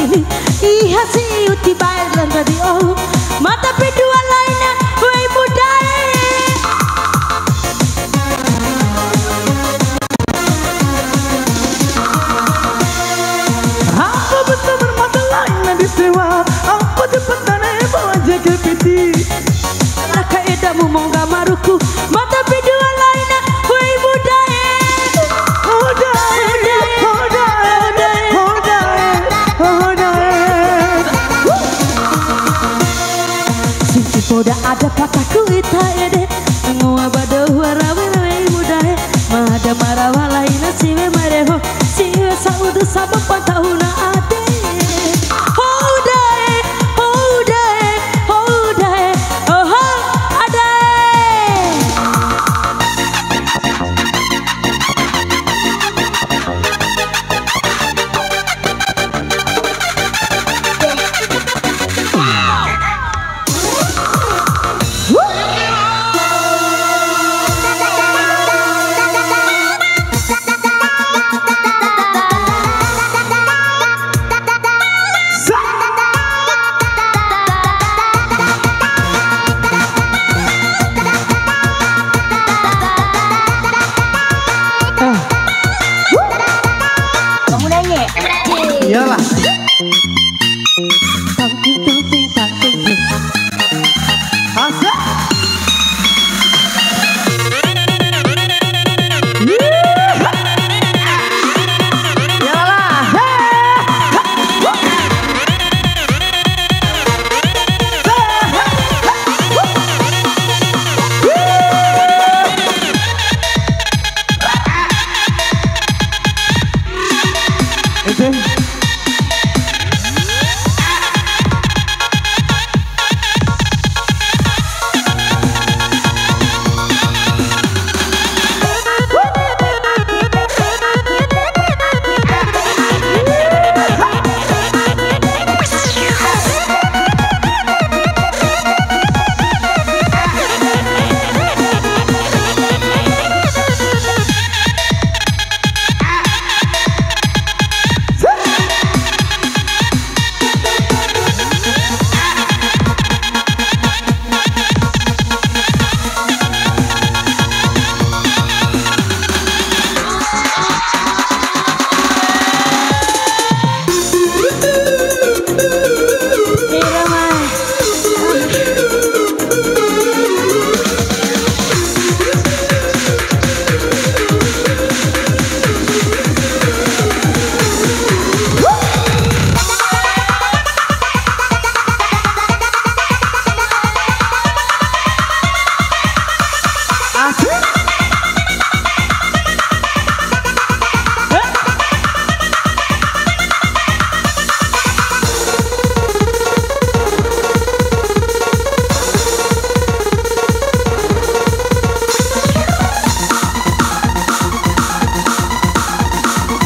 ini iya si uti baik lan radio mata berdua lainnya wei muda apa betul bermata lainnya disewa apa cepat tanah bawa jaga piti raka edamu mongga maruku mata berdua lainnya wei muda Poda ada pataku ita ede ngua bado warawe wei muda mada marawa laina siwe mareho siwe saudu sama patahuna ade hodae hodae hodae oh ade iyalah asa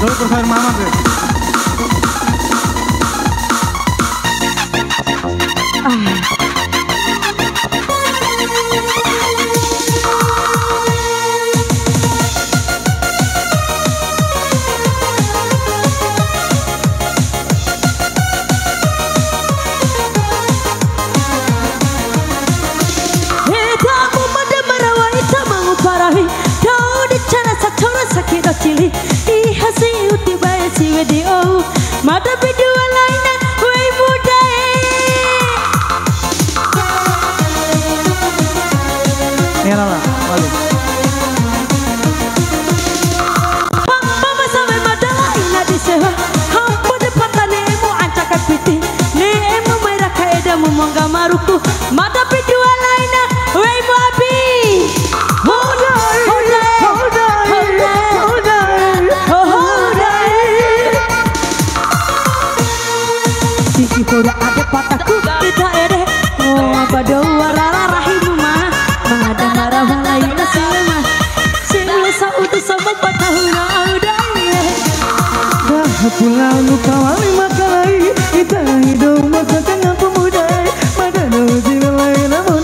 Terus air mama deh. Mata berdua lainnya wei muda iyalah balik mama sampai mata lainnya disewa hampa depan tanemu ancakan piti nemu merah kaedah memangga maruku mata berdua lainnya wei babi Poda ada pataku kita ede oh pada warara rahimu mah ada marah lainnya selama selesa utuh sama patahuna udah dah pulang luka wali makai kita hidup masa tengah pemuda pada dozi lain namun